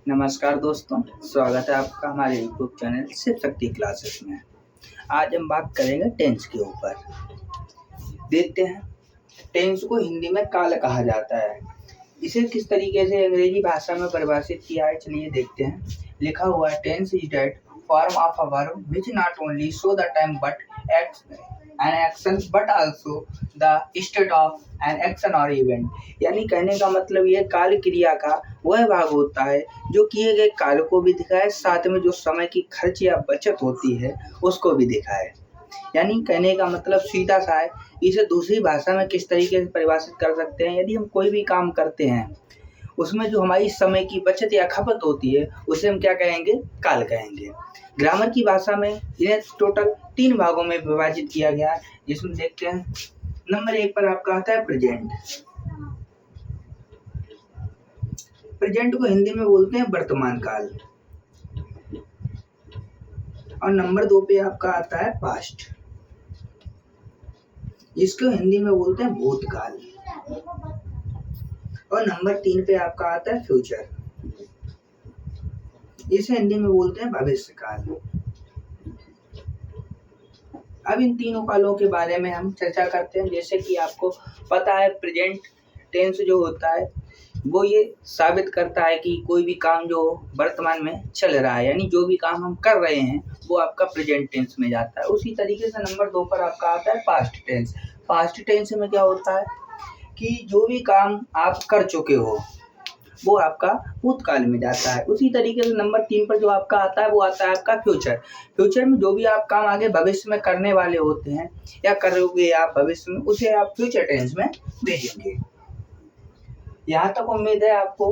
नमस्कार दोस्तों, स्वागत है आपका हमारे YouTube channel Shiv Shakti classes में। आज हम बात करेंगे टेंस के ऊपर। देखते हैं, टेंस को हिंदी में काल कहा जाता है। इसे किस तरीके से अंग्रेजी भाषा में परिभाषित किया है, चलिए देखते हैं। लिखा हुआ है, tense is that form of a verb which not only show the time but acts an action but also the state of an action or event। यानी कहने का मतलब ये काल क्रिया का वह भाग होता है जो किए गए काल को भी दिखाए, साथ में जो समय की खर्च या बचत होती है उसको भी दिखाए। यानी कहने का मतलब सीधा सा है। इसे दूसरी भाषा में किस तरीके से परिभाषित कर सकते हैं, यदि हम कोई भी काम करते हैं उसमें जो हमारी समय की बचत या खपत होती है उसे हम क्या कहेंगे, काल कहेंगे। ग्रामर की भाषा में इन्हें टोटल 3 भागों में विभाजित किया गया है, जिसमें देखते हैं। नंबर 1 पर आपका आता है प्रेजेंट। प्रेजेंट को हिंदी में बोलते हैं वर्तमान काल। और नंबर 2 पे आपका आता है पास्ट, इसको हिंदी में बोलते हैं भूतकाल। और नंबर 3 पे आपका आता है फ्यूचर, इसे हिंदी में बोलते हैं भविष्य काल। अब इन तीनों कालों के बारे में हम चर्चा करते हैं। जैसे कि आपको पता है, प्रेजेंट टेंस जो होता है वो ये साबित करता है कि कोई भी काम जो वर्तमान में चल रहा है, यानी जो भी काम हम कर रहे हैं वो आपका प्रेजेंट टेंस में जाता है। उसी तरीके से नंबर 2 पर आपका आता है पास्ट टेंस। पास्ट टेंस में क्या होता है कि जो भी काम आप कर चुके हो वो आपका भूतकाल में जाता है। उसी तरीके से नंबर 3 पर जो आपका आता है वो आता है आपका फ्यूचर। फ्यूचर में जो भी आप काम आगे भविष्य में करने वाले होते हैं या करोगे आप भविष्य में, उसे आप फ्यूचर टेंस में भेजेंगे। यहाँ तक उम्मीद है आपको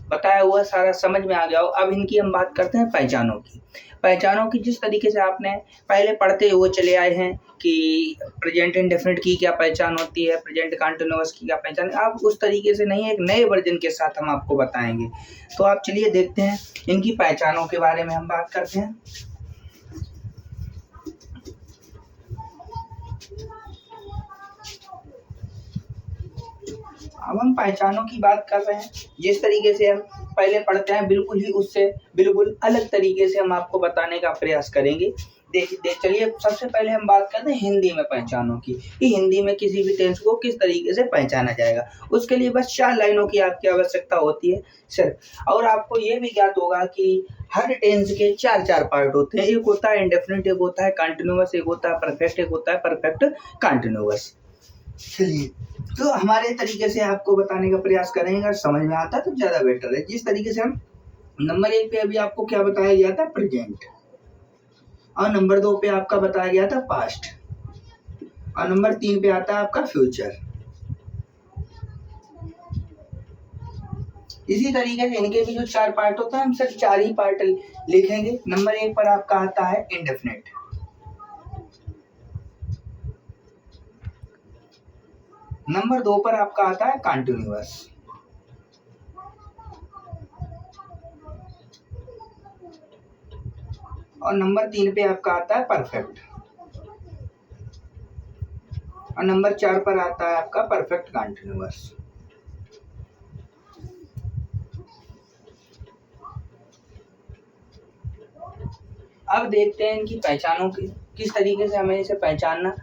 बताया हुआ सारा समझ में आ गया हो। अब इनकी हम बात करते हैं पहचानों की। पहचानों की जिस तरीके से आपने पहले पढ़ते हुए चले आए हैं कि प्रेजेंट इंडेफिनिट की क्या पहचान होती है, प्रेजेंट कंटीन्यूअस की क्या पहचान, आप उस तरीके से नहीं, एक नए वर्जन के साथ हम आपको बताएंगे। तो आप चलिए देखते हैं, इनकी पहचानों के बारे में हम बात करते हैं। अब हम पहचानों की बात कर रहे हैं। जिस तरीके से हम पहले पढ़ते हैं बिल्कुल ही उससे बिल्कुल अलग तरीके से हम आपको बताने का प्रयास करेंगे। चलिए सबसे पहले हम बात करते हैं हिंदी में पहचानों की, कि हिंदी में किसी भी टेंस को किस तरीके से पहचाना जाएगा। उसके लिए बस 4 लाइनों की आपकी आवश्यकता होती है सिर्फ। और आपको ये भी ज्ञात होगा कि हर टेंस के 4 पार्ट होते हैं। एक होता है इंडेफिनिट, एक होता है कंटिन्यूअस, एक होता है परफेक्ट, एक होता है परफेक्ट कंटिन्यूअस। चलिए, तो हमारे तरीके से आपको बताने का प्रयास करेंगे, अगर समझ में आता है तो ज़्यादा बेटर है। जिस तरीके से हम नंबर 1 पे अभी आपको क्या बताया गया था, प्रेजेंट, और नंबर 2 पे आपका बताया गया था पास्ट, और नंबर 3 पे आता है आपका फ्यूचर। इसी तरीके से इनके भी जो 4 पार्ट होता है, हम सिर्फ 4 ही पार्ट लिखेंगे। नंबर 1 पर आपका आता है इंडेफिनिट, नंबर 2 पर आपका आता है कंटिन्यूअस, और नंबर 3 पे आपका आता है परफेक्ट, और नंबर 4 पर आता है आपका परफेक्ट कंटिन्यूअस। अब देखते हैं इनकी पहचानों की, किस तरीके से हमें इसे पहचानना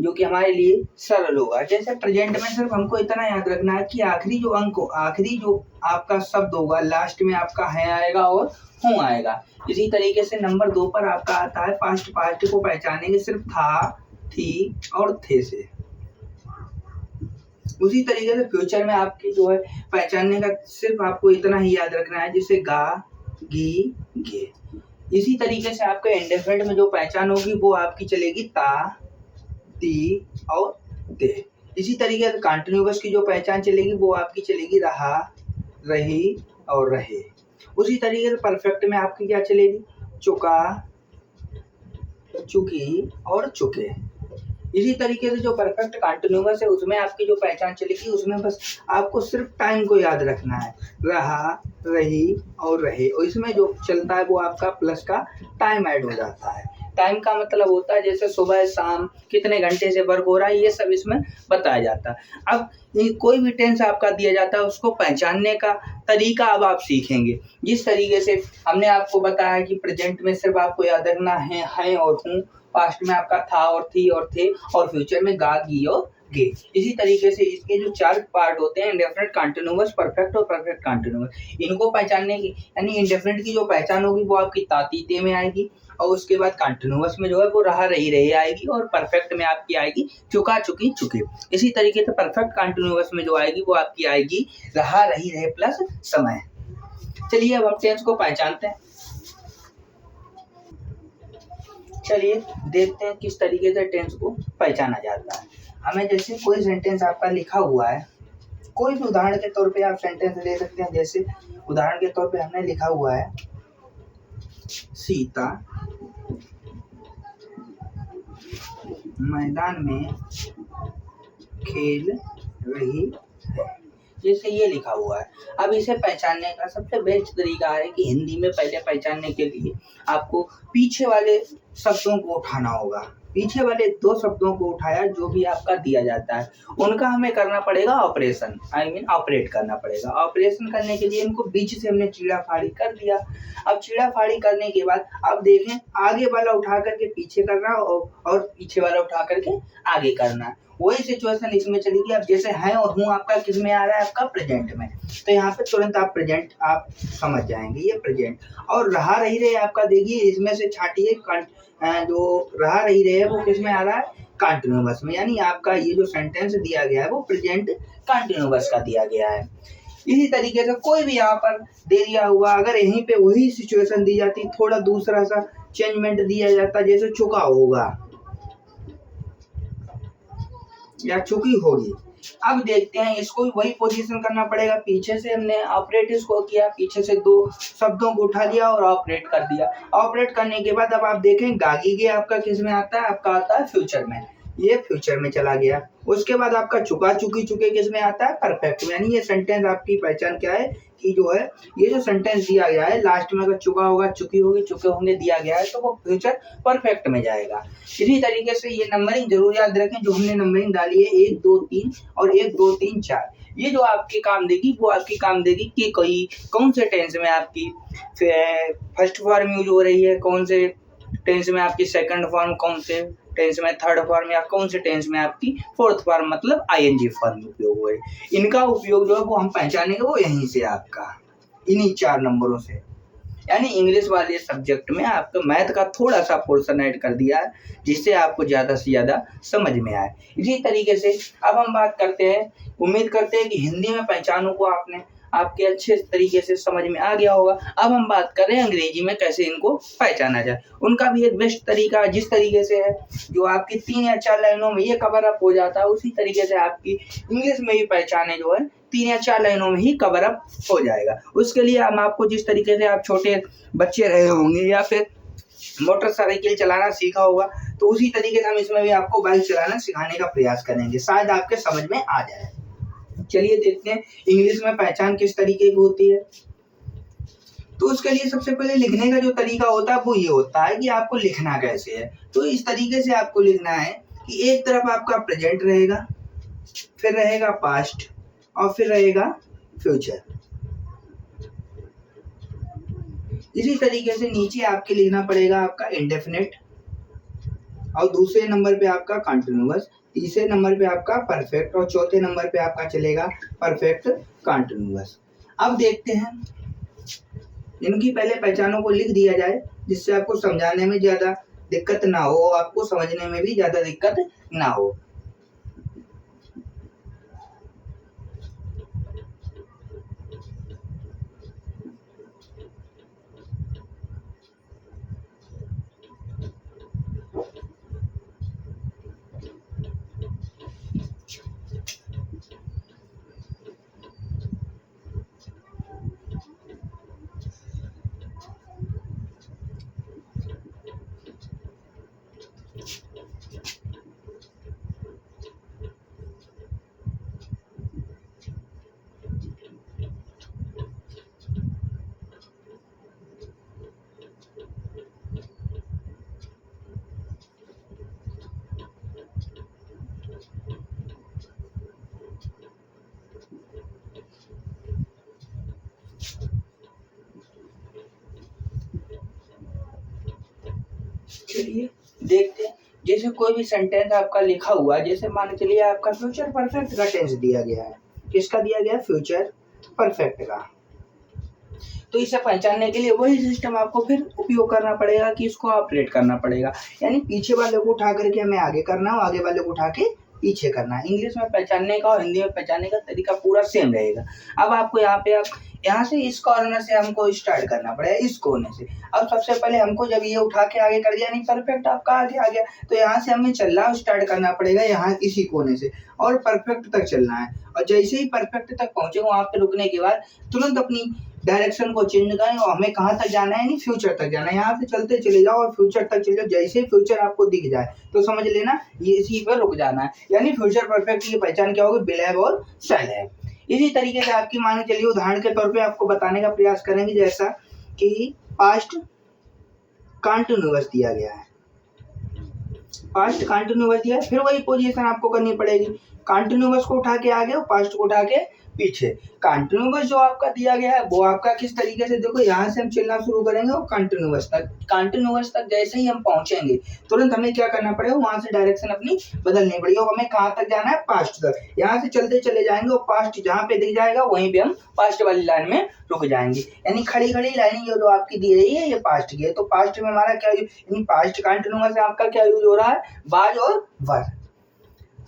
जो कि हमारे लिए सरल होगा। जैसे प्रेजेंट में सिर्फ हमको इतना याद रखना है कि आखिरी जो अंक हो, आखिरी जो आपका शब्द होगा, लास्ट में आपका है आएगा और हूँ आएगा। इसी तरीके से नंबर 2 पर आपका आता है पास्ट। पास्ट को पहचानेंगे सिर्फ था, थी और थे से। उसी तरीके से फ्यूचर में आपकी जो है पहचानने का सिर्फ आपको इतना ही याद रखना है, जैसे गा, गी, गे। इसी तरीके से आपके इंडेफिनिट में जो पहचान होगी वो आपकी चलेगी ता, ती और ते। इसी तरीके से कंटिन्यूअस की जो पहचान चलेगी वो आपकी चलेगी रहा, रही और रहे। उसी तरीके से परफेक्ट में आपकी क्या चलेगी, चुका, चुकी और चुके। इसी तरीके से जो परफेक्ट कंटिन्यूअस है उसमें आपकी जो पहचान चलेगी, उसमें बस आपको सिर्फ टाइम को याद रखना है, रहा, रही और रहे। और इसमें जो चलता है वो आपका प्लस का टाइम ऐड हो जाता है। टाइम का मतलब होता है जैसे सुबह शाम कितने घंटे से वर्क हो रहा है, ये सब इसमें बताया जाता है। अब कोई भी टेंस आपका दिया जाता है उसको पहचानने का तरीका अब आप सीखेंगे। जिस तरीके से हमने आपको बताया कि प्रेजेंट में सिर्फ आपको याद रखना है और हूँ, पास्ट में आपका था और थी और थे, और फ्यूचर में गा गी और गे। इसी तरीके से इसके जो 4 पार्ट होते हैं, इंडेफिनिट, कंटीन्यूअस, परफेक्ट और परफेक्ट कंटीन्यूअस, इनको पहचानने की यानी इंडेफिनिट की जो पहचान होगी वो आपकी तातीते में आएगी, और उसके बाद कंटीन्यूअस में जो है वो रहा रही रही आएगी, और परफेक्ट में आपकी आएगी चुका चुकी चुके। इसी तरीके से परफेक्ट कंटीन्यूअस में जो आएगी वो आपकी आएगी रहा रही रहे प्लस समय। चलिए अब हम टेंस को पहचानते हैं। चलिए देखते हैं किस तरीके से टेंस को पहचाना जाता है। हमें जैसे कोई सेंटेंस आपका लिखा हुआ है, कोई भी उदाहरण के तौर पे आप सेंटेंस ले सकते हैं। जैसे उदाहरण के तौर पे हमने लिखा हुआ है सीता मैदान में खेल रही है, जैसे ये लिखा हुआ है। अब इसे पहचानने का सबसे बेस्ट तरीका है कि हिंदी में पहले पहचानने के लिए आपको पीछे वाले शब्दों को उठाना होगा। पीछे वाले 2 शब्दों को उठाया जो भी आपका दिया जाता है, उनका हमें करना पड़ेगा ऑपरेशन, ऑपरेट करना पड़ेगा। ऑपरेशन करने के लिए इनको बीच से हमने चीड़ा फाड़ी कर दिया। अब चीड़ा फाड़ी करने के बाद अब देखें, आगे वाला उठा करके पीछे करना और पीछे वाला उठा करके आगे करना। वही सिचुएशन इसमें चलेगी। अब जैसे है और हूँ आपका किस में आ रहा है, आपका प्रेजेंट में, तो यहाँ पे तुरंत आप प्रेजेंट आप समझ जाएंगे, ये प्रेजेंट। और रहा रही रहे आपका देखिए, इसमें से छाटिए, जो रहा रही रहे वो किस में आ रहा है, कंटिन्यूअस में, यानी आपका ये जो सेंटेंस दिया गया है वो प्रेजेंट कंटिन्यूअस का दिया गया है। इसी तरीके से कोई भी यहाँ पर दे दिया हुआ, अगर यहीं पे वही सिचुएशन दी जाती, थोड़ा दूसरा सा चेंजमेंट दिया जाता, जैसे चुका होगा या चुकी होगी। अब देखते हैं, इसको भी वही पोजीशन करना पड़ेगा। पीछे से हमने ऑपरेट इसको किया, पीछे से 2 शब्दों को उठा लिया और ऑपरेट कर दिया। ऑपरेट करने के बाद अब आप देखें, गागी गे आपका किस में आता है, आपका आता है फ्यूचर में, ये फ्यूचर में चला गया। उसके बाद आपका चुका चुकी चुके किस में आता है, परफेक्ट में। यानी ये सेंटेंस आपकी पहचान क्या है कि जो है ये जो सेंटेंस दिया गया है लास्ट में अगर चुका होगा, चुकी होगी, चुके होंगे दिया गया है, तो वो फ्यूचर परफेक्ट में जाएगा। इसी तरीके से ये नंबरिंग जरूर याद रखें, जो हमने नंबरिंग डाली है 1 2 3 और 1 2 3 4, ये जो आपके काम देगी वो आपकी काम देगी कि कोई कौन से टेंस में आपकी फर्स्ट फॉर्म यूज हो रही है, कौन से टेंस में आपकी सेकंड फॉर्म, कौन से टेंस में थर्ड फॉर्म, या कौन से टेंस में आपकी फोर्थ फॉर्म मतलब आईएनजी फॉर्म उपयोग हुए। इनका उपयोग जो है वो हम पहचानेंगे वो यहीं से आपका इन्हीं 4 नंबरों से। यानी इंग्लिश वाले सब्जेक्ट में आपको मैथ का थोड़ा सा पोर्शन ऐड कर दिया है, जिससे आपको ज़्यादा से ज़्यादा समझ में आए। इसी तरीके से अब हम बात करते हैं, उम्मीद करते हैं कि हिंदी में पहचानों को आपके अच्छे तरीके से समझ में आ गया होगा। अब हम बात कर रहे हैं अंग्रेजी में कैसे इनको पहचाना जाए। उनका भी एक बेस्ट तरीका जिस तरीके से है, जो आपकी 3 या 4 लाइनों में ये कवर अप हो जाता है, उसी तरीके से आपकी इंग्लिश में भी पहचाने जो है 3 या 4 लाइनों में ही कवर अप हो जाएगा। उसके लिए हम आपको जिस तरीके से आप छोटे बच्चे रहे होंगे या फिर मोटरसाइकिल चलाना सीखा होगा, तो उसी तरीके से हम इसमें भी आपको बाइक चलाना सिखाने का प्रयास करेंगे, शायद आपके समझ में आ जाए। चलिए देखते हैं इंग्लिश में पहचान किस तरीके की होती है। तो उसके लिए सबसे पहले लिखने का जो तरीका होता है वो ये होता है कि आपको लिखना कैसे है। तो इस तरीके से आपको लिखना है कि एक तरफ आपका प्रेजेंट रहेगा, फिर रहेगा पास्ट और फिर रहेगा फ्यूचर। इसी तरीके से नीचे आपके लिखना पड़ेगा आपका इंडेफिनिट, और दूसरे नंबर पे आपका कंटिन्यूअस, तीसरे नंबर पे आपका परफेक्ट और चौथे नंबर पे आपका चलेगा परफेक्ट कंटिन्यूअस। अब देखते हैं, इनकी पहले पहचानों को लिख दिया जाए जिससे आपको समझाने में ज़्यादा दिक्कत ना हो, आपको समझने में भी ज़्यादा दिक्कत ना हो। चलिए देखते हैं, जैसे कोई भी सेंटेंस आपका लिखा हुआ है, जैसे मान के चलिए आपका फ्यूचर परफेक्ट का टेंस दिया गया है। किसका दिया गया है? फ्यूचर परफेक्ट का। तो इसे पहचानने के लिए वही सिस्टम आपको फिर उपयोग करना पड़ेगा कि इसको ऑपरेट करना पड़ेगा, यानी पीछे वाले को उठा करके हमें आगे करना हो, आगे वाले को उठा के पीछे करना है। इंग्लिश में पहचानने का और हिंदी में पहचानने का तरीका पूरा सेम रहेगा। अब आपको यहाँ पे यहाँ से इस कॉर्नर से हमको स्टार्ट करना पड़ेगा, इस कोने से। अब सबसे पहले हमको जब ये उठा के आगे कर दिया, नहीं परफेक्ट आपका आगे आ गया, तो यहाँ से हमें चलना स्टार्ट करना पड़ेगा, यहाँ इसी कोने से, और परफेक्ट तक चलना है। और जैसे ही परफेक्ट तक पहुंचे वहां पे रुकने के बाद तुरंत अपनी डायरेक्शन को चेंज करें और हमें कहाँ तक जाना है? नहीं फ्यूचर तक जाना है। यहाँ से चलते चले जाओ और फ्यूचर तक चले जाओ। जैसे ही फ्यूचर आपको दिख जाए तो समझ लेना ये इसी पर रुक जाना है, यानी फ्यूचर परफेक्ट की पहचान क्या होगी? विल हैव और शैल हैव। इसी तरीके से आपकी मान के चलिए उदाहरण के तौर पे आपको बताने का प्रयास करेंगे, जैसा कि पास्ट कंटिन्यूअस दिया गया है, पास्ट कंटिन्यूअस दिया है, फिर वही पोजीशन आपको करनी पड़ेगी। कंटिन्यूअस को उठा के आगे और पास्ट को उठा के पीछे। कंटिन्यूअस जो आपका दिया गया है वो आपका किस तरीके से, देखो यहाँ से हम चलना शुरू करेंगे और कंटिन्यूअस तक जैसे ही हम पहुंचेंगे तुरंत हमें क्या करना पड़ेगा? वहां से डायरेक्शन अपनी बदलनी पड़ेगी और हमें कहाँ तक जाना है? पास्ट तक। यहाँ से चलते चले जाएंगे और पास्ट जहाँ पे दिख जाएगा वहीं पे हम पास्ट वाली लाइन में रुक जाएंगे, यानी खड़ी खड़ी लाइन जो आपकी दी रही है ये पास्ट की है। तो पास्ट में हमारा क्या, यानी पास्ट कंटिन्यूअस में आपका क्या यूज हो रहा है? वाज और वर।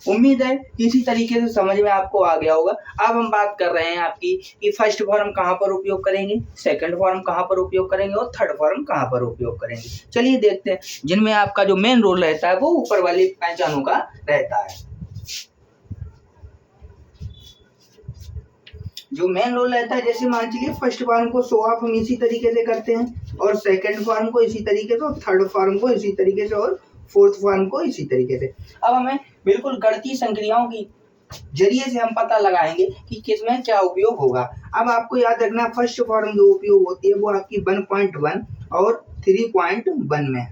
उम्मीद है इसी तरीके से समझ में आपको आ गया होगा। अब हम बात कर रहे हैं आपकी कि फर्स्ट फॉर्म कहाँ पर उपयोग करेंगे, सेकंड फॉर्म कहाँ पर उपयोग करेंगे और थर्ड फॉर्म कहाँ पर उपयोग करेंगे। चलिए देखते हैं, जिनमें आपका जो मेन रोल रहता है वो ऊपर वाली पहचानों का रहता है। जो मेन रोल रहता है, जैसे मान लीजिए फर्स्ट फॉर्म को शो ऑफ हम इसी तरीके से करते हैं, और सेकंड फॉर्म को इसी तरीके से, और थर्ड फॉर्म को इसी तरीके से, और फोर्थ फॉर्म को इसी तरीके से। अब हमें बिल्कुल गणितीय संक्रियाओं की जरिए से हम पता लगाएंगे कि किसमें क्या उपयोग होगा। अब आपको याद रखना फर्स्ट फॉर्म जो उपयोग होती है वो आपकी 1.1 और 3.1 में,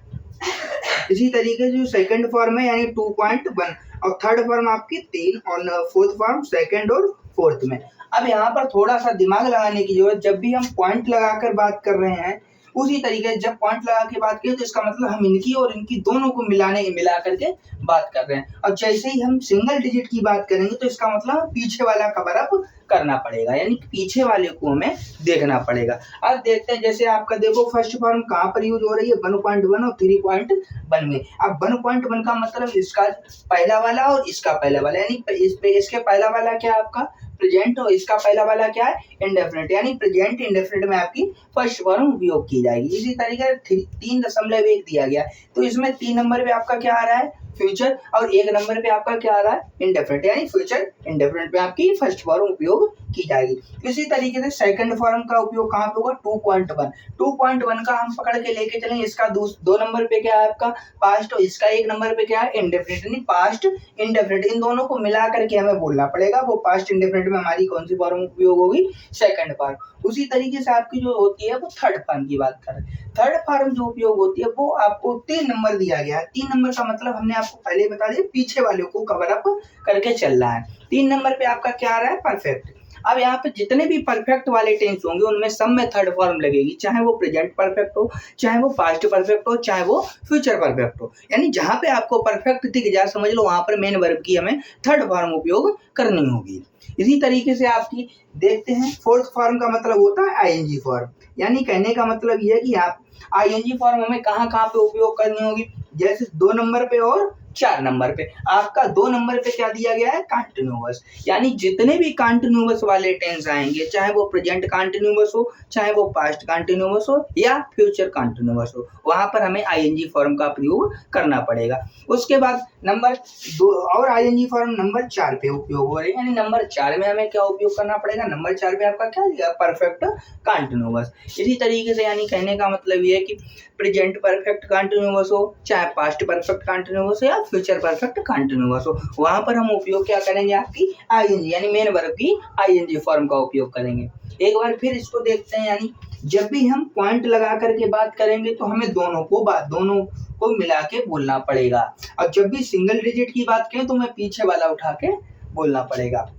इसी तरीके से जो सेकंड फॉर्म है यानी 2.1, और थर्ड फॉर्म आपकी 3, और फोर्थ फॉर्म सेकंड और फोर्थ में। अब यहाँ पर थोड़ा सा दिमाग लगाने की जरूरत, जब भी हम पॉइंट लगाकर बात कर रहे हैं उसी तरीके से जब पॉइंट लगा के बात करें तो इसका मतलब हम इनकी और इनकी दोनों को मिला करके बात कर रहे हैं। और जैसे ही हम सिंगल डिजिट की बात करेंगे तो इसका मतलब पीछे वाला कवर अप करना पड़ेगा, यानी पीछे वाले को हमें देखना पड़ेगा। अब देखते हैं, जैसे आपका देखो फर्स्ट फॉर्म कहाँ पर यूज हो रही है? 1.1 और 3.1 में। अब 1.1 का मतलब इसका पहला वाला और इसका पहला वाला, यानी इसके पहला वाला क्या आपका प्रेजेंट और इसका पहला वाला क्या है? इंडेफिनिट, यानी प्रेजेंट इंडेफिनिट में आपकी फर्स्ट फॉर्म उपयोग की जाएगी। इसी तरीके से 3.1 दिया गया, तो इसमें 3 नंबर पे आपका क्या आ रहा है? फ्यूचर, और 1 नंबर पे आपका क्या आ रहा है? इंडेफिनिट, यानी फ्यूचर इंडेफिनिट पे आपकी फर्स्ट फॉर्म उपयोग की जाएगी। इसी तरीके से सेकंड फॉर्म का उपयोग कहाँ पे होगा? 2.1 का हम पकड़ के लेके चलेंगे, इसका 2 नंबर पे क्या है आपका? पास्ट, और इसका 1 नंबर पे क्या है? इंडेफिनिट, यानी पास्ट इंडेफिनिट। इन दोनों को मिला करके हमें बोलना पड़ेगा वो पास्ट इंडेफिनिट में हमारी कौन सी फॉर्म उपयोग होगी? Second form. उसी तरीके से आपकी जो होती है वो थर्ड फॉर्म की बात करें, थर्ड फॉर्म जो उपयोग होती है वो आपको 3 नंबर दिया गया है। 3 नंबर का मतलब हमने आपको पहले बता दिया, पीछे वाले को कवर अप करके चल रहा है। 3 नंबर पे आपका क्या आ रहा है? परफेक्ट। अब यहाँ पे जितने भी परफेक्ट वाले टेंस होंगे उनमें सब में थर्ड फॉर्म लगेगी, चाहे वो प्रेजेंट परफेक्ट हो, चाहे वो पास्ट परफेक्ट हो, चाहे वो फ्यूचर परफेक्ट हो। यानी जहाँ पे आपको परफेक्ट दिख जाए समझ लो वहां पर मेन वर्ब की हमें थर्ड फॉर्म उपयोग करनी होगी। इसी तरीके से आपकी देखते हैं फोर्थ फॉर्म का मतलब होता है आईएनजी फॉर्म, यानी कहने का मतलब यह है कि आप आईएनजी फॉर्म हमें कहाँ कहाँ पे उपयोग करनी होगी? जैसे 2 नंबर पे और 4 नंबर पे। आपका 2 नंबर पे क्या दिया गया है? कंटिन्यूअस, यानी जितने भी कंटिन्यूअस वाले टेंस आएंगे, चाहे वो प्रेजेंट कंटिन्यूअस हो, चाहे वो पास्ट कंटिन्यूअस हो, या फ्यूचर कंटिन्यूअस हो, वहां पर हमें आईएनजी फॉर्म का प्रयोग करना पड़ेगा। उसके बाद नंबर 2 और आईएनजी फॉर्म नंबर 4 पे उपयोग हो रही है, यानी नंबर 4 में हमें क्या उपयोग करना पड़ेगा? नंबर 4 पे आपका क्या दिया? Perfect continuous. इसी तरीके से यानी कहने का मतलब ये है कि प्रेजेंट परफेक्ट कंटिन्यूअस हो, चाहे पास्ट परफेक्ट कंटिन्यूअस हो, या फ्यूचर परफेक्ट कंटिन्यूअस हो, वहां पर हम उपयोग क्या करेंगे? आपकी आईएनजी यानी मेन वर्ब की आईएनजी फॉर्म का उपयोग करेंगे। एक बार फिर इसको देखते हैं, यानी जब भी हम पॉइंट लगा करके बात करेंगे तो हमें दोनों को मिला के बोलना पड़ेगा, और जब भी सिंगल डिजिट की बात करें तो हमें पीछे वाला उठा के बोलना पड़ेगा।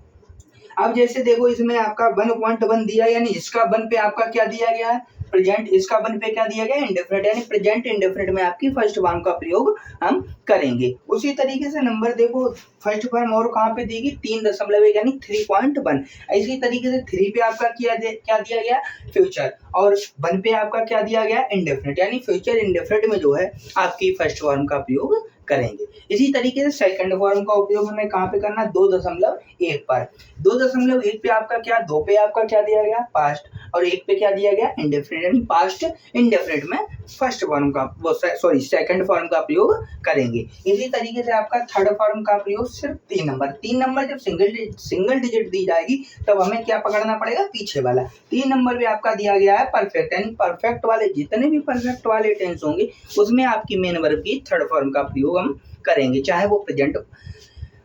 अब जैसे देखो इसमें आपका 1.1 दिया, यानी इसका 1 पे आपका क्या दिया गया है, प्रेजेंट, इसका 1 पे क्या दिया गया है, इंडेफिनिट, यानी प्रेजेंट इंडेफिनिट में आपकी फर्स्ट फॉर्म का प्रयोग हम करेंगे। उसी तरीके से नंबर देखो फर्स्ट फॉर्म और कहाँ पे देगी, 3.1 यानी 3.1। इसी तरीके से 3 पे आपका क्या दिया गया, फ्यूचर, और 1 पे आपका क्या दिया गया, इंडेफिनिट, यानी फ्यूचर इंडेफिनिट में जो है आपकी फर्स्ट फॉर्म का प्रयोग करेंगे। इसी तरीके से सेकंड फॉर्म का उपयोग हमें कहाँ पे करना है, 2.1 पर। 2.1 पे आपका क्या, 2 पे आपका क्या दिया गया, पास्ट, और 1 पे क्या दिया गया, इंडेफिनिट, यानी पास्ट इंडेफिनिट में फर्स्ट फॉर्म का सेकंड फॉर्म का प्रयोग करेंगे। इसी तरीके से आपका थर्ड फॉर्म का प्रयोग सिर्फ 3 नंबर जब सिंगल डिजिट दी जाएगी तब हमें क्या पकड़ना पड़ेगा, पीछे वाला। 3 नंबर पे आपका दिया गया है परफेक्ट, यानी परफेक्ट वाले जितने भी परफेक्ट वाले टेंस होंगे उसमें आपकी मेन वर्ब की थर्ड फॉर्म का प्रयोग हम करेंगे, चाहे वो प्रेजेंट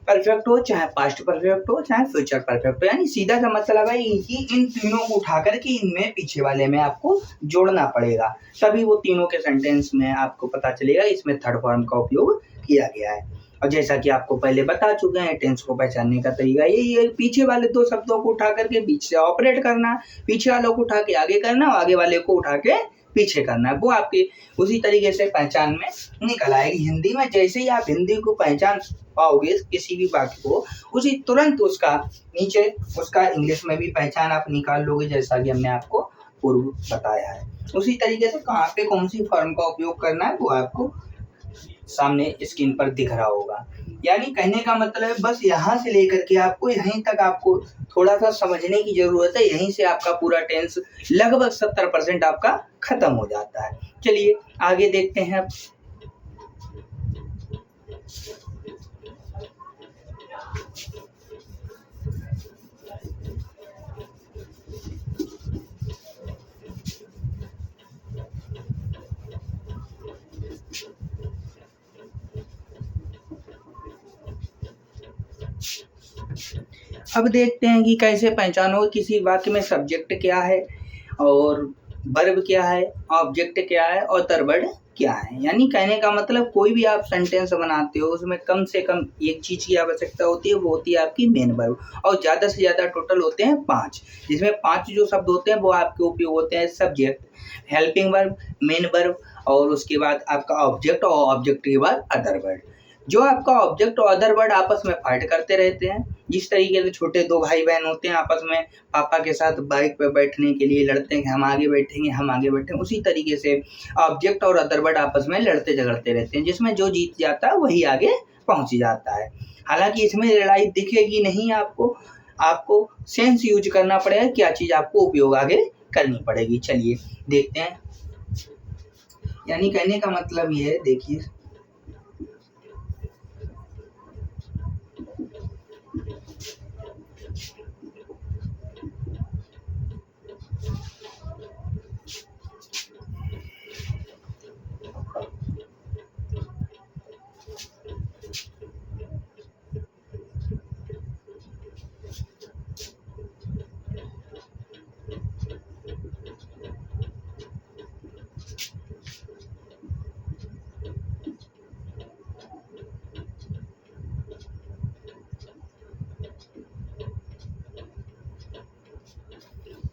परफेक्ट हो, चाहे पास्ट परफेक्ट हो, चाहे फ्यूचर परफेक्ट हो। यानी सीधा सा मतलब है कि इन तीनों को उठा करके इनमें पीछे वाले में आपको जोड़ना पड़ेगा, तभी वो तीनों के सेंटेंस में आपको पता चलेगा इसमें थर्ड फॉर्म का उपयोग किया गया है। और जैसा कि आपको पहले बता चुके हैं, टेंस को पहचानने का तरीका यही है, पीछे वाले 2 शब्दों को उठा करके बीच से ऑपरेट करना, पीछे वालों को उठा के आगे करना, आगे वाले को उठा के पीछे करना है, वो आपके उसी तरीके से पहचान में निकल आएगी। हिंदी में जैसे ही आप हिंदी को पहचान पाओगे किसी भी वाक्य को, उसी तुरंत उसका नीचे उसका इंग्लिश में भी पहचान आप निकाल लोगे, जैसा कि हमने आपको पूर्व बताया है। उसी तरीके से कहाँ पे कौन सी फॉर्म का उपयोग करना है वो आपको सामने स्क्रीन पर दिख रहा होगा। यानी कहने का मतलब बस यहाँ से लेकर के आपको यहीं तक आपको थोड़ा सा समझने की जरूरत है, यहीं से आपका पूरा टेंस लगभग 70% आपका खत्म हो जाता है। चलिए आगे देखते हैं। अब देखते हैं कि कैसे पहचानो किसी वाक्य में सब्जेक्ट क्या है और वर्ब क्या है, ऑब्जेक्ट क्या है और अदर क्या है। यानी कहने का मतलब कोई भी आप सेंटेंस बनाते हो उसमें कम से कम एक चीज की आवश्यकता होती है, वो होती है आपकी मेन वर्ब, और ज्यादा से ज्यादा टोटल होते हैं 5, जिसमें 5 जो शब्द होते हैं वो आपके उपयोग होते हैं subject, helping verb, main verb, और उसके बाद आपका ऑब्जेक्ट, और ऑब्जेक्ट के बाद अदर वर्ड। जो आपका ऑब्जेक्ट और अदर वर्ड आपस में फाइट करते रहते हैं, जिस तरीके से छोटे 2 भाई बहन होते हैं आपस में पापा के साथ बाइक पे बैठने के लिए लड़ते हैं कि हम आगे बैठेंगे, हम आगे बैठेंगे, उसी तरीके से ऑब्जेक्ट और अदर वर्ड आपस में लड़ते झगड़ते रहते हैं, जिसमें जो जीत जाता है वही आगे पहुंच जाता है। हालांकि इसमें लड़ाई दिखेगी नहीं आपको, आपको सेंस यूज करना पड़ेगा, क्या चीज आपको उपयोग आगे करनी पड़ेगी। चलिए देखते हैं। यानी कहने का मतलब ये है, देखिए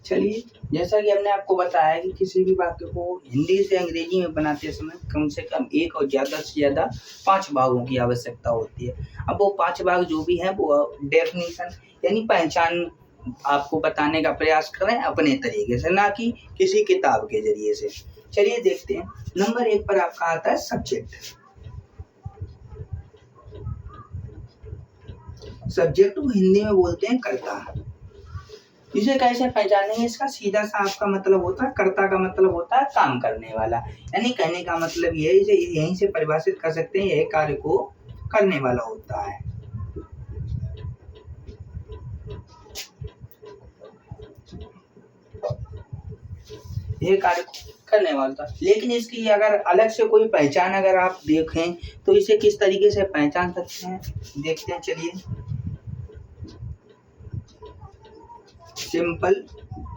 चलिए जैसा कि हमने आपको बताया कि किसी भी वाक्य को हिंदी से अंग्रेजी में बनाते समय कम से कम एक और ज़्यादा से ज़्यादा 5 भागों की आवश्यकता होती है। अब वो 5 भाग जो भी हैं वो डेफिनेशन यानी पहचान आपको बताने का प्रयास कर रहे हैं अपने तरीके से, ना कि किसी किताब के जरिए से। चलिए देखते हैं। नंबर 1 पर आपका आता है सब्जेक्ट। सब्जेक्ट को हिंदी में बोलते हैं कर्ता। इसे कैसे पहचानेंगे, इसका सीधा सा आपका मतलब होता है, कर्ता का मतलब होता है काम करने वाला। यानी कहने का मतलब ये है, इसे यहीं से परिभाषित कर सकते हैं, यह कार्य को करने वाला होता है। यह कार्य करने वाला था। लेकिन इसकी अगर अलग से कोई पहचान अगर आप देखें तो इसे किस तरीके से पहचान सकते हैं, देखते हैं। चलिए सिंपल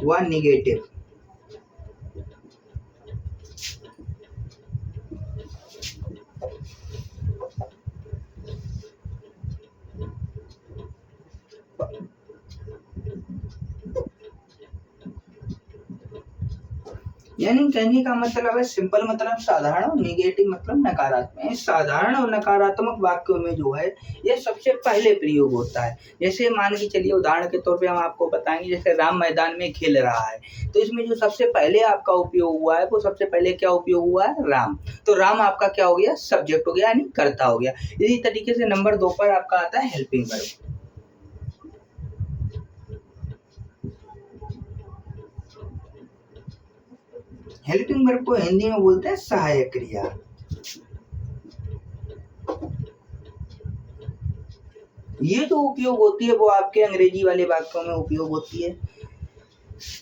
व निगेटिव। यानी कहने का मतलब है सिंपल मतलब साधारण और नेगेटिव मतलब नकारात्मक। साधारण और नकारात्मक वाक्यों में जो है ये सबसे पहले प्रयोग होता है। जैसे मान के चलिए उदाहरण के तौर पे हम आपको बताएंगे, जैसे राम मैदान में खेल रहा है, तो इसमें जो सबसे पहले आपका उपयोग हुआ है वो सबसे पहले क्या उपयोग हुआ है, राम। तो राम आपका क्या हो गया, सब्जेक्ट हो गया यानी कर्ता हो गया। इसी तरीके से नंबर 2 पर आपका आता है हेल्पिंग वर्ब। हेल्पिंग वर्ब को हिंदी में बोलते हैं सहायक क्रिया। ये जो उपयोग होती है वो आपके अंग्रेजी वाले वाक्यों में उपयोग होती है,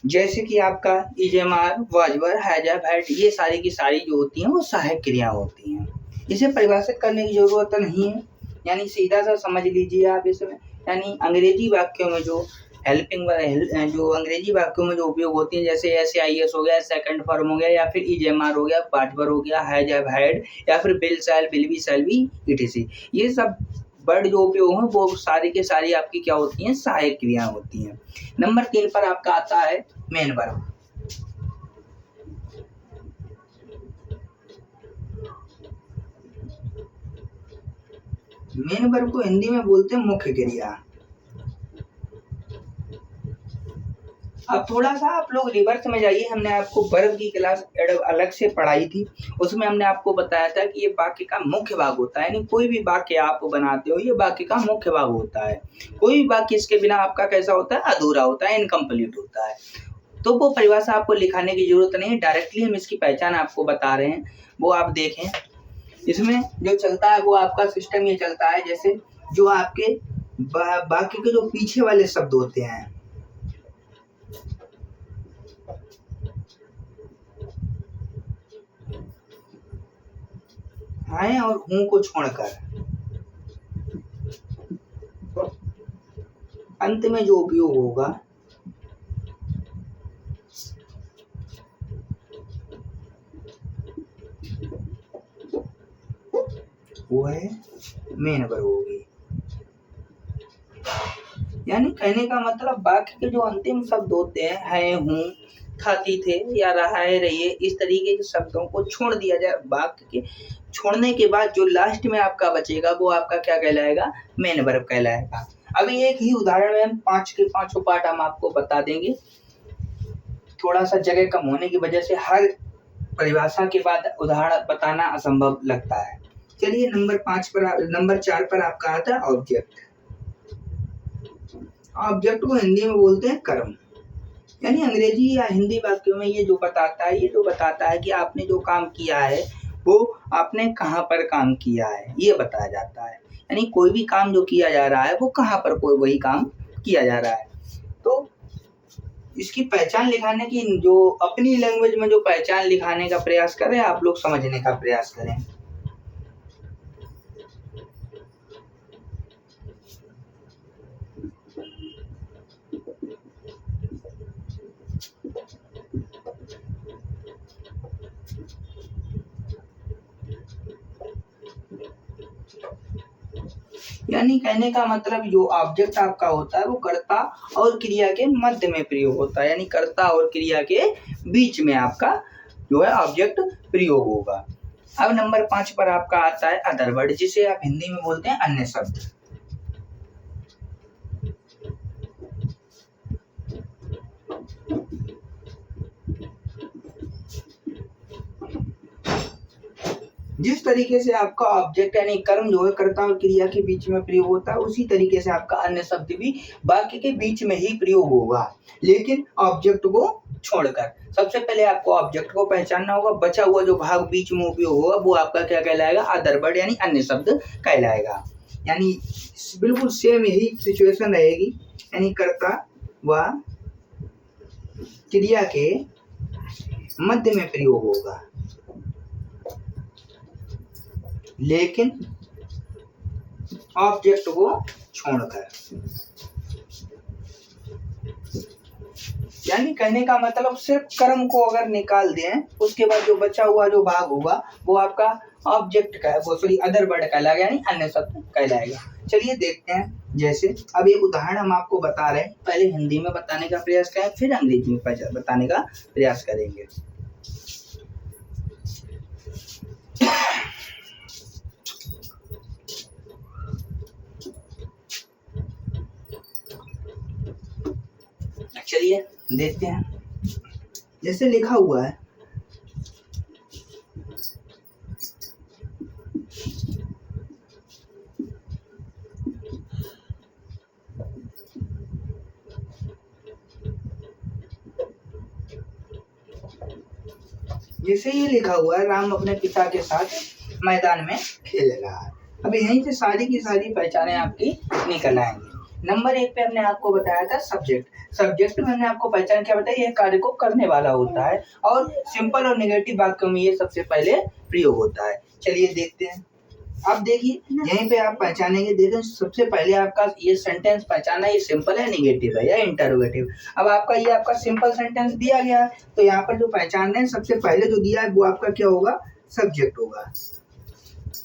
जैसे कि आपका is, am, are, was, were, has, have, had, ये सारी की सारी जो होती हैं वो सहायक क्रिया होती हैं। इसे परिभाषित करने की जरूरत नहीं है, यानी सीधा सा समझ लीजिए आप इसमें। यानी अंग्रेजी वाक्यों में जो जो अंग्रेजी वाक्यों में जो उपयोग होती हैं, जैसे ऐसे आई एस हो गया, सेकंड फॉर्म हो गया, या फिर इज, एम, आर हो गया, वाज, वर हो गया, हैज, हैव, हैड, या फिर विल, शैल बी, इटीसी, ये सब वर्ड जो उपयोग है वो सारी के सारी आपकी क्या होती हैं, सहायक क्रिया होती हैं। नंबर 3 पर आपका आता है मेन वर्ब। मेन वर्ब को हिंदी में बोलते हैं मुख्य क्रिया। अब थोड़ा सा आप लोग रिवर्स में जाइए, हमने आपको वर्ब की क्लास अलग से पढ़ाई थी, उसमें हमने आपको बताया था कि ये वाक्य का मुख्य भाग होता है, यानी कोई भी वाक्य आप बनाते हो ये वाक्य का मुख्य भाग होता है। कोई भी वाक्य इसके बिना आपका कैसा होता है, अधूरा होता है, इनकम्प्लीट होता है। तो वो परिभाषा आपको लिखाने की जरूरत नहीं है, डायरेक्टली हम इसकी पहचान आपको बता रहे हैं, वो आप देखें। इसमें जो चलता है वो आपका सिस्टम ये चलता है, जैसे जो आपके वाक्य के जो पीछे वाले शब्द होते हैं, हैं और हूं को छोड़कर अंत में जो उपयोग होगा वो है मेन वर्ब होगी। यानी कहने का मतलब वाक्य के जो अंतिम शब्द होते हैं, हूं, खाती थे या रहा है, रहिए, इस तरीके के शब्दों को छोड़ दिया जाए। वाक्य के छोड़ने के बाद जो लास्ट में आपका बचेगा वो आपका क्या कहलाएगा, मेन वर्ब कहलाएगा। अभी एक ही उदाहरण में हम 5 के 5 पार्ट हम आपको बता देंगे, थोड़ा सा जगह कम होने की वजह से हर परिभाषा के बाद उदाहरण बताना असंभव लगता है। चलिए नंबर 4 पर आपका आता है ऑब्जेक्ट। ऑब्जेक्ट को हिंदी में बोलते हैं कर्म। यानी अंग्रेजी या हिंदी वाक्यों में ये जो बताता है कि आपने जो काम किया है वो आपने कहाँ पर काम किया है, ये बताया जाता है। यानी कोई भी काम जो किया जा रहा है वो कहाँ पर कोई वही काम किया जा रहा है। तो इसकी पहचान लिखाने की, जो अपनी लैंग्वेज में जो पहचान लिखाने का प्रयास करें, आप लोग समझने का प्रयास करें। यानी कहने का मतलब जो ऑब्जेक्ट आपका होता है वो कर्ता और क्रिया के मध्य में प्रयोग होता है, यानी कर्ता और क्रिया के बीच में आपका जो है ऑब्जेक्ट प्रयोग होगा। अब नंबर 5 पर आपका आता है अदर वर्ड, जिसे आप हिंदी में बोलते हैं अन्य शब्द। जिस तरीके से आपका ऑब्जेक्ट यानी कर्म जो है कर्ता और क्रिया के बीच में प्रयोग होता है, उसी तरीके से आपका अन्य शब्द भी वाक्य के बीच में ही प्रयोग होगा, लेकिन ऑब्जेक्ट को छोड़कर। सबसे पहले आपको ऑब्जेक्ट को पहचानना होगा, बचा हुआ जो भाग बीच में उपयोग होगा वो आपका क्या कहलाएगा, अदर वर्ड यानी अन्य शब्द कहलाएगा। यानी बिल्कुल सेम यही सिचुएशन रहेगी, यानी कर्ता व क्रिया के मध्य में प्रयोग होगा, लेकिन ऑब्जेक्ट को छोड़कर। यानी कहने का मतलब सिर्फ कर्म को अगर निकाल दें, उसके बाद जो बचा हुआ जो भाग होगा वो आपका ऑब्जेक्ट का है, वो सॉरी अदर वर्ड कहलाएगा, यानी अन्य शब्द कहलाएगा। चलिए देखते हैं, जैसे अब एक उदाहरण हम आपको बता रहे हैं, पहले हिंदी में बताने का प्रयास करें, फिर अंग्रेजी में बताने का प्रयास करेंगे। चलिए देखते हैं। जैसे लिखा हुआ है जैसे ये लिखा हुआ है राम अपने पिता के साथ मैदान में खेल रहा है। अब यहीं से सारी की सारी पहचानें आपकी निकल आएंगी। नंबर 1 पे हमने आपको बताया था सब्जेक्ट। सब्जेक्ट में हमने आपको पहचान क्या बताई, यह कार्य को करने वाला होता है और सिंपल और नेगेटिव वाक्यों में ये सबसे पहले प्रयोग होता है। चलिए देखते हैं। अब देखिए यहीं पे आप पहचानेंगे, देखें सबसे पहले आपका ये सेंटेंस पहचाना, ये सिंपल है, नेगेटिव है या इंटरोगेटिव। अब आपका ये आपका सिंपल सेंटेंस दिया गया है, तो यहाँ पर जो पहचानना है सबसे पहले जो दिया है वो आपका क्या होगा, सब्जेक्ट होगा।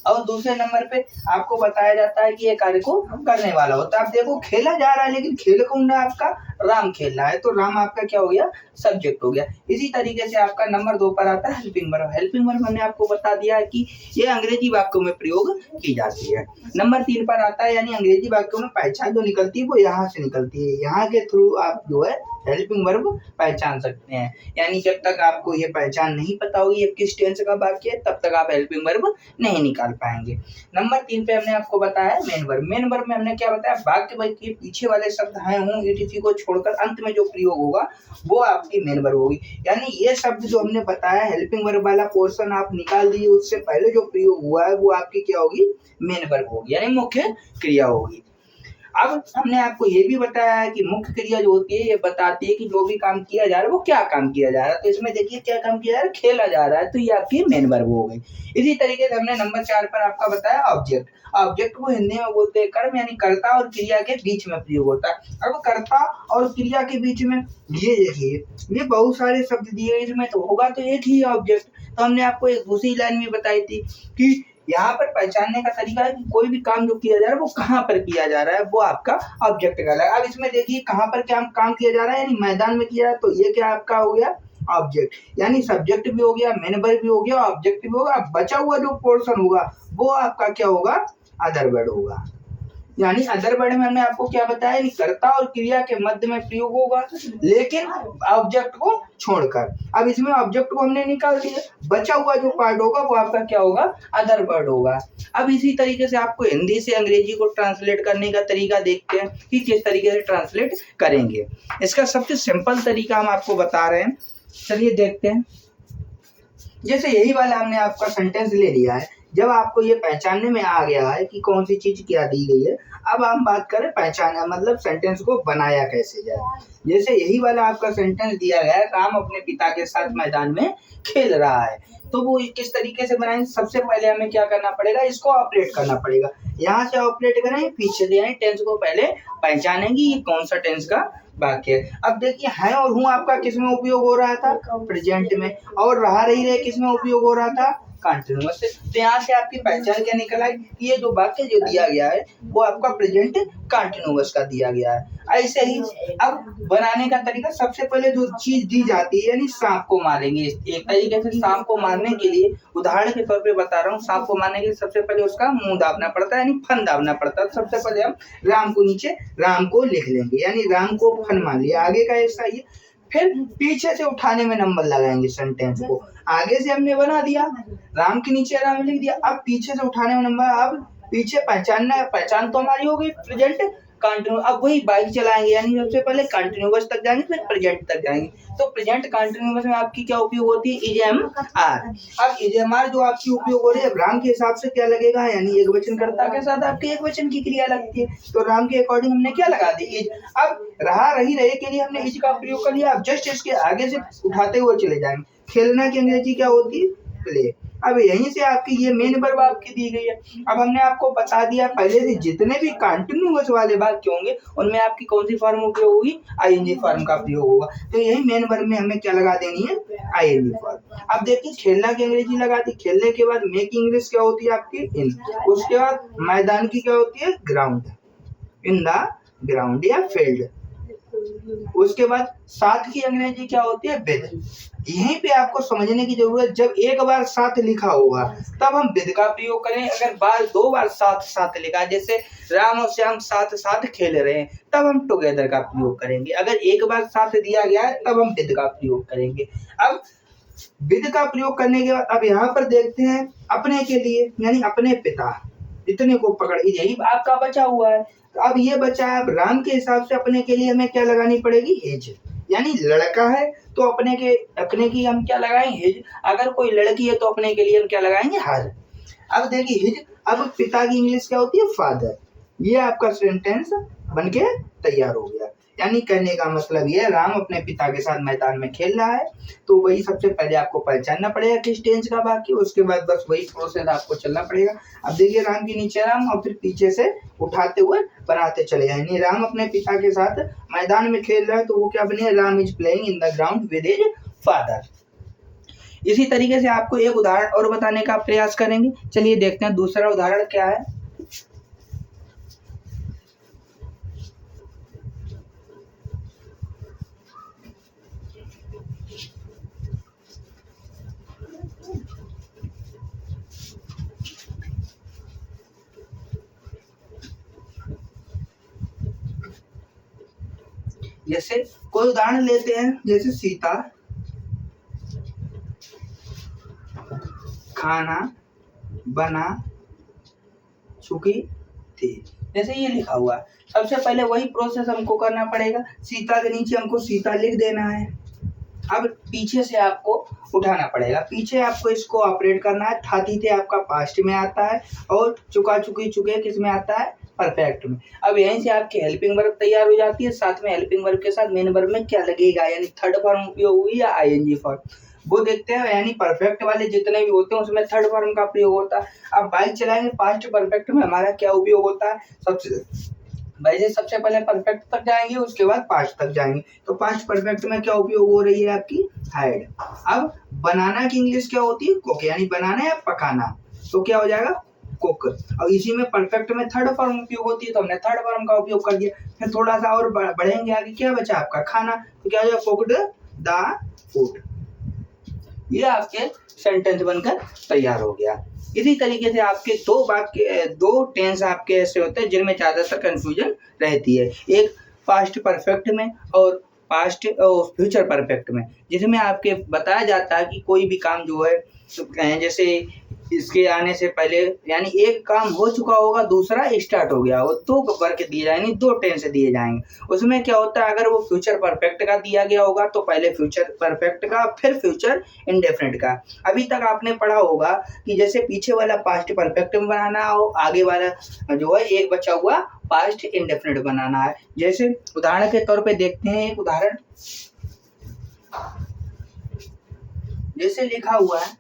और दूसरे नंबर पे आपको बताया जाता है कि ये कार्य को करने वाला होता है। आप देखो खेला जा रहा है, लेकिन खेल कौन रहा है, आपका राम खेल रहा है, तो राम आपका क्या हो गया, सब्जेक्ट हो गया। इसी तरीके से आपका नंबर 2 पर आता है हेल्पिंग वर्ब। हेल्पिंग वर्ब मैंने आपको बता दिया है कि ये अंग्रेजी वाक्यों में प्रयोग की जाती है। नंबर 3 पर आता है, यानी अंग्रेजी वाक्यों में पहचान जो निकलती है वो यहाँ से निकलती है। यहाँ के थ्रू आप जो है हेल्पिंग वर्ब पहचान सकते हैं। यानी जब तक आपको ये पहचान नहीं पता होगी ये किस टेंस का वाक्य है, तब तक आप हेल्पिंग वर्ब नहीं निकाल पाएंगे। नंबर 3 पे हमने आपको बताया मेन वर्ब। मेन वर्ब में हमने क्या बताया, वाक्य के पीछे वाले शब्द हैं हूं etc को छोड़कर अंत में जो प्रयोग होगा वो आपकी मेन वर्ब होगी। यानी ये शब्द जो हमने बताया हेल्पिंग वर्ब वाला पोर्शन आप निकाल दीजिए, उससे पहले जो प्रयोग हुआ है वो आपकी क्या होगी, मेन वर्ब होगी, यानी मुख्य क्रिया होगी। अब हमने आपको ये भी बताया है कि मुख्य क्रिया जो होती है ये बताती है कि जो भी काम किया जा रहा है वो क्या काम किया जा रहा है। तो इसमें देखिए क्या काम किया जा रहा है, खेला जा रहा है, तो ये आपकी मेन वर्ब हो गई। इसी तरीके से हमने नंबर 4 पर आपका बताया ऑब्जेक्ट। ऑब्जेक्ट को हिंदी में बोलते हैं कर्म, यानी कर्ता और क्रिया के बीच में प्रयोग होता है। अब कर्ता और क्रिया के बीच में ये देखिए ये बहुत सारे शब्द दिए, इसमें तो होगा तो एक ही ऑब्जेक्ट। तो हमने आपको एक दूसरी लाइन में बताई थी कि यहाँ पर पहचानने का तरीका है कि कोई भी काम जो किया जा रहा है वो कहाँ पर किया जा रहा है, वो आपका ऑब्जेक्ट कहलाएगा। अब इसमें देखिए कहाँ पर क्या काम किया जा रहा है, यानी मैदान में किया है, तो ये क्या आपका हो गया, ऑब्जेक्ट। यानी सब्जेक्ट भी हो गया, मेन वर्ब भी हो गया, ऑब्जेक्ट भी होगा। बचा हुआ जो पोर्शन होगा वो आपका क्या होगा, अदर वर्ड होगा। यानी अदर वर्ड में हमने आपको क्या बताया, कर्ता और क्रिया के मध्य में प्रयोग होगा, लेकिन ऑब्जेक्ट को छोड़कर। अब इसमें ऑब्जेक्ट को हमने निकाल दिया, बचा हुआ जो पार्ट होगा वो आपका क्या होगा, अदर वर्ड होगा। अब इसी तरीके से आपको हिंदी से अंग्रेजी को ट्रांसलेट करने का तरीका देखते हैं कि किस तरीके से ट्रांसलेट करेंगे। इसका सबसे सिंपल तरीका हम आपको बता रहे हैं, चलिए देखते हैं। जैसे यही वाला हमने आपका सेंटेंस ले लिया है, जब आपको ये पहचानने में आ गया है कि कौन सी चीज क्या दी गई है, अब हम बात करें पहचाना, मतलब सेंटेंस को बनाया कैसे जाए। जैसे यही वाला आपका सेंटेंस दिया गया है, राम अपने पिता के साथ मैदान में खेल रहा है, तो वो किस तरीके से बनाएंगे, सबसे पहले हमें क्या करना पड़ेगा, इसको ऑपरेट करना पड़ेगा। यहाँ से ऑपरेट करेंगे, पीछे से यानी टेंस को पहले पहचानेंगे ये कौन सा टेंस का वाक्य है। अब देखिए है और हूँ आपका किस में उपयोग हो रहा था, प्रेजेंट में, और रहा रही रहे किस में उपयोग हो रहा था, कंटिन्यूअस से। तो यहाँ से आपकी पहचान क्या निकल आई कि ये जो वाक्य जो दिया गया है वो आपका प्रेजेंट कंटिन्यूअस का दिया गया है। ऐसे ही अब बनाने का तरीका, सबसे पहले जो चीज दी जाती है, यानी सांप को मारेंगे। एक तरीके से सांप को मारने के लिए उदाहरण के तौर पे बता रहा हूँ, सांप को मारने के लिए सबसे पहले उसका मुंह दाबना पड़ता है, यानी फन दाबना पड़ता है। सबसे पहले हम राम को नीचे राम को लिख लेंगे, यानी राम को फन मान लिया, आगे का ऐसा ही। फिर पीछे से उठाने में नंबर लगाएंगे सेंटेंस को, आगे से हमने बना दिया, राम के नीचे राम लिख दिया, अब पीछे से उठाने में नंबर। अब पीछे पहचानना है, पहचान तो हमारी हो गई प्रेजेंट कंटिन्यू। अब वही बाइक चलाएंगे, यानी सबसे पहले कंटिन्यूअस तक जाएंगे फिर प्रेजेंट तक जाएंगे। तो प्रेजेंट कंटिन्यूअस में आपकी क्या उपयोग होती है, इज एम आर। अब इज एम आर जो आपकी उपयोग हो रही है, राम के हिसाब से क्या लगेगा, यानी एक वचन कर्ता के साथ आपकी एक वचन की क्रिया लगती है, तो राम के अकॉर्डिंग हमने क्या लगा दी, इज। अब रहा रही रहे के लिए हमने इज का प्रयोग कर लिया। अब जस्ट इसके आगे से उठाते हुए चले जाएंगे। खेलना की अंग्रेजी क्या होती है, प्ले। अब यहीं से आपकी ये मेन वर्ब आपकी दी गई है। अब हमने आपको बता दिया पहले से जितने भी कंटिन्यूअस वाले वाक्य होंगे उनमें आपकी कौन सी फॉर्म उपयोग होगी, आईएनजी फॉर्म का प्रयोग होगा। तो यही मेन वर्ब में हमें क्या लगा देनी है, आईएनजी फॉर्म। अब देखिए खेलना की अंग्रेजी लगा दी, खेलने के बाद मेक इंग्लिश क्या होती है आपकी, इन। उसके बाद मैदान की क्या होती है, ग्राउंड, इन द ग्राउंड या फील्ड। उसके बाद साथ की अंग्रेजी क्या होती है? विद। यहीं पे आपको समझने की जरूरत, जब एक बार साथ लिखा होगा तब हम विद का प्रयोग करें। अगर दो बार साथ साथ लिखा, जैसे राम और श्याम साथ साथ खेल रहे हैं, तब हम टुगेदर का प्रयोग करेंगे। अगर एक बार साथ दिया गया है तब हम विद का प्रयोग करेंगे। अब विद का प्रयोग करने के बाद अब यहाँ पर देखते हैं अपने के लिए, यानी अपने पिता, इतने को पकड़, यही आपका बचा हुआ है। अब ये बचा है, अब राम के हिसाब से अपने के लिए हमें क्या लगानी पड़ेगी? हिज, यानी लड़का है तो अपने की हम क्या लगाएंगे? हिज। अगर कोई लड़की है तो अपने के लिए हम क्या लगाएंगे? हर। अब देखिए हिज, अब पिता की इंग्लिश क्या होती है? फादर। ये आपका सेंटेंस बनके तैयार हो गया। यानी कहने का मतलब ये, राम अपने पिता के साथ मैदान में खेल रहा है, तो वही सबसे पहले आपको पहचानना पड़ेगा किस टेंस का वाक्य, उसके बाद बस वही प्रोसेस आपको चलना पड़ेगा। अब देखिए राम के नीचे राम और फिर पीछे से उठाते हुए बनाते चले जाए, यानी राम अपने पिता के साथ मैदान में खेल रहा है, तो वो क्या बने? Ram is playing in the ground with his father. इसी तरीके से आपको एक उदाहरण और बताने का प्रयास करेंगे। चलिए देखते हैं दूसरा उदाहरण क्या है। जैसे कोई उदाहरण लेते हैं, जैसे सीता खाना बना चुकी थी, जैसे ये लिखा हुआ है। सबसे पहले वही प्रोसेस हमको करना पड़ेगा, सीता के नीचे हमको सीता लिख देना है। अब पीछे से आपको उठाना पड़ेगा, पीछे आपको इसको ऑपरेट करना है। था थी थे आपका पास्ट में आता है और चुका चुकी चुके किस में आता है? परफेक्ट में। अब यहीं से आपकी हेल्पिंग वर्ब तैयार हो जाती है। साथ में हेल्पिंग वर्ब के साथ मेन वर्ब में क्या लगेगा, यानी थर्ड फॉर्म उपयोग हुई या आईएनजी फॉर्म, वो देखते हैं। यानी परफेक्ट वाले जितने भी होते हैं उसमें थर्ड फॉर्म का प्रयोग होता है। अब बाइक चलाएंगे, पास्ट परफेक्ट में हमारा क्या उपयोग होता है? सबसे पहले परफेक्ट तक जाएंगे, उसके बाद पास्ट तक जाएंगे। तो पास्ट परफेक्ट में क्या उपयोग हो रही है? आपकी हाइड। अब बनाना की इंग्लिश क्या होती है? कुक, यानी बनाना या पकाना, तो क्या हो जाएगा? कुक। और इसी में परफेक्ट में थर्ड फॉर्म उपयोग होती है, तो हमने थर्ड फॉर्म का उपयोग कर दिया। फिर थोड़ा सा और बढ़ेंगे आगे, क्या बचा आपका? खाना, तो क्या हो जाएगा? Cooked the food. ये आपके सेंटेंस बनकर तैयार हो गया। इसी तरीके से आपके दो टेंस आपके ऐसे होते हैं जिनमें ज्यादातर कंफ्यूजन रहती है। एक पास्ट परफेक्ट में और पास्ट और फ्यूचर परफेक्ट में, जिसमें आपके बताया जाता है कि कोई भी काम जो है, जैसे इसके आने से पहले, यानी एक काम हो चुका होगा, दूसरा स्टार्ट हो गया हो, तो वर्क दिए जाएंगे, दो टेंस दिए जाएंगे। उसमें क्या होता है, अगर वो फ्यूचर परफेक्ट का दिया गया होगा तो पहले फ्यूचर परफेक्ट का, फिर फ्यूचर इंडेफिनिट का। अभी तक आपने पढ़ा होगा कि जैसे पीछे वाला पास्ट परफेक्ट में बनाना हो, आगे वाला जो है एक बचा हुआ पास्ट इंडेफिनिट बनाना है। जैसे उदाहरण के तौर पे देखते हैं एक उदाहरण, जैसे लिखा हुआ है,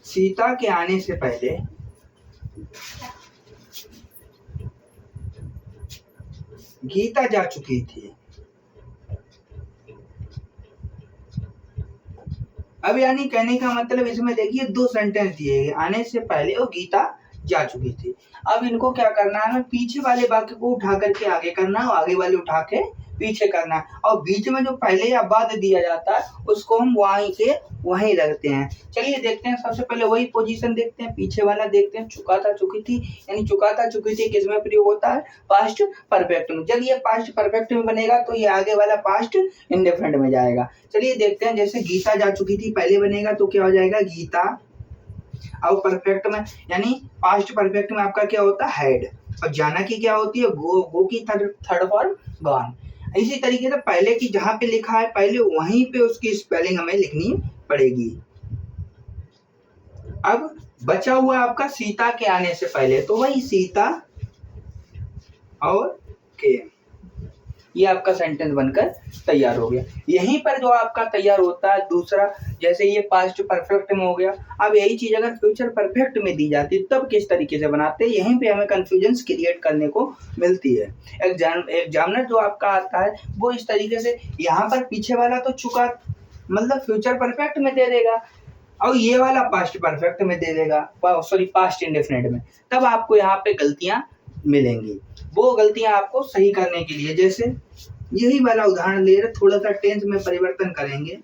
सीता के आने से पहले गीता जा चुकी थी। अब यानी कहने का मतलब इसमें देखिए दो सेंटेंस दिए गए, आने से पहले और गीता जा चुकी थी। अब इनको क्या करना है, हमें पीछे वाले वाक्य को उठा करके आगे करना है और आगे वाले उठा के पीछे करना है, और बीच में जो पहले या बाद दिया जाता है उसको हम वहीं के वहीं रखते हैं। चलिए देखते हैं, सबसे पहले वही पोजीशन देखते हैं, पीछे वाला देखते हैं, चुका था चुकी थी, यानी चुका था चुकी थी किस में प्रयोग होता है? पास्ट परफेक्ट में। जब ये पास्ट परफेक्ट में बनेगा तो ये आगे वाला पास्ट इंडेफिनिट में जाएगा। चलिए देखते हैं, जैसे गीता जा चुकी थी पहले बनेगा तो क्या हो जाएगा? गीता। और परफेक्ट में, यानी पास्ट परफेक्ट में आपका क्या होता है? हैड। और जाना की क्या होती है? गो की थर्ड फॉर्म गॉन। इसी तरीके से पहले की जहां पे लिखा है पहले वहीं पे उसकी स्पेलिंग हमें लिखनी पड़ेगी। अब बचा हुआ आपका सीता के आने से पहले, तो वही सीता और के, ये आपका सेंटेंस बनकर तैयार हो गया। यहीं पर जो आपका तैयार होता है दूसरा, जैसे ये पास्ट परफेक्ट में हो गया। अब यही चीज अगर फ्यूचर परफेक्ट में दी जाती तब किस तरीके से बनाते हैं, यहीं पे हमें कंफ्यूजन क्रिएट करने को मिलती है। एग्जामिनर जो आपका आता है वो इस तरीके से यहाँ पर पीछे वाला तो चुका मतलब फ्यूचर परफेक्ट में दे देगा और ये वाला पास्ट परफेक्ट में दे देगा, सॉरी पास्ट इंडेफिनिट में। तब आपको यहाँ पे गलतियां मिलेंगी। वो गलतियां आपको सही करने के लिए, जैसे यही वाला उदाहरण ले रहे, थोड़ा सा टेंस में परिवर्तन करेंगे।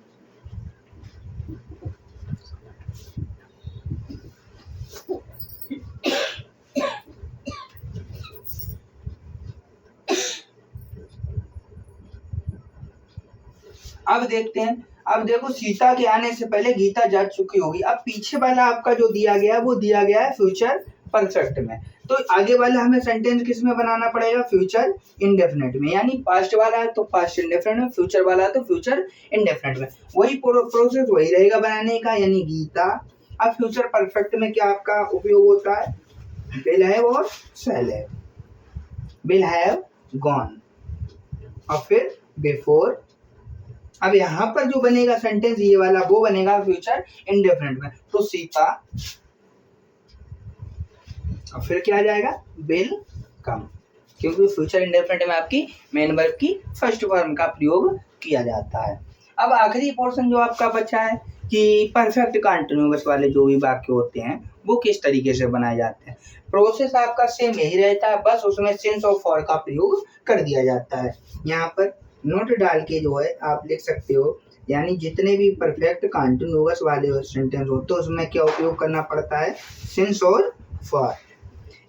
अब देखते हैं, अब देखो सीता के आने से पहले गीता जा चुकी होगी। अब पीछे वाला आपका जो दिया गया है वो दिया गया है फ्यूचर परफेक्ट में, तो आगे वाला हमें सेंटेंस किस में बनाना पड़ेगा, फ्यूचर इंडेफिनिट में। यानी पास्ट वाला है तो पास्ट इंडेफिनिट में, फ्यूचर वाला है तो फ्यूचर इंडेफिनिट में। वही प्रोसेस वही रहेगा बनाने का, यानी गीता। अब फ्यूचर परफेक्ट में क्या आपका उपयोग होता है, विल हैव और shall have. Will have gone और फिर बिफोर। अब यहाँ पर जो बनेगा सेंटेंस ये वाला वो बनेगा फ्यूचर इंडेफिनिट में, तो सीता, और फिर क्या आ जाएगा, विल कम, क्योंकि फ्यूचर इंडेफिनिट में आपकी मेन वर्ब की फर्स्ट फॉर्म का प्रयोग किया जाता है। अब आखिरी पोर्शन जो आपका बचा है कि परफेक्ट कंटीन्यूअस वाले जो भी वाक्य होते हैं वो किस तरीके से बनाए जाते हैं। प्रोसेस आपका सेम यही रहता है, बस उसमें सिंस और फॉर का प्रयोग कर दिया जाता है। यहाँ पर नोट डाल के जो है आप लिख सकते हो, यानी जितने भी परफेक्ट कंटीन्यूअस वाले सेंटेंस होते हैं उसमें क्या उपयोग करना पड़ता है, सिंस और फॉर।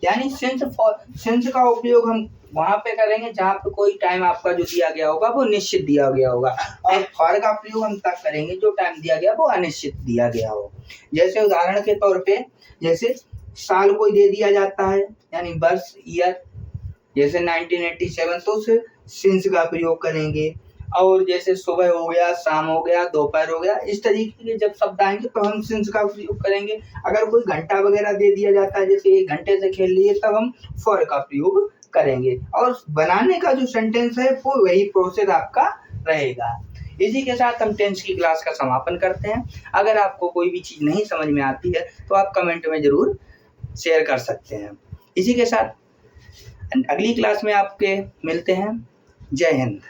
यानी सिंस का उपयोग हम वहां पे करेंगे जहाँ पे कोई टाइम आपका जो दिया गया होगा वो निश्चित दिया गया होगा, और फॉर का प्रयोग हम तब करेंगे जो टाइम दिया गया वो अनिश्चित दिया गया हो। जैसे उदाहरण के तौर पे, जैसे साल कोई दे दिया जाता है यानी वर्ष, ईयर, जैसे 1987, तो उसे सिंस का प्रयोग करेंगे। और जैसे सुबह हो गया, शाम हो गया, दोपहर हो गया, इस तरीके के जब शब्द आएंगे तो हम सिंस का प्रयोग करेंगे। अगर कोई घंटा वगैरह दे दिया जाता है, जैसे 1 घंटे से खेल लिए, तब हम फॉर का प्रयोग करेंगे। और बनाने का जो सेंटेंस है वो वही प्रोसेस आपका रहेगा। इसी के साथ हम टेंस की क्लास का समापन करते हैं। अगर आपको कोई भी चीज़ नहीं समझ में आती है तो आप कमेंट में ज़रूर शेयर कर सकते हैं। इसी के साथ अगली क्लास में आपके मिलते हैं। जय हिंद।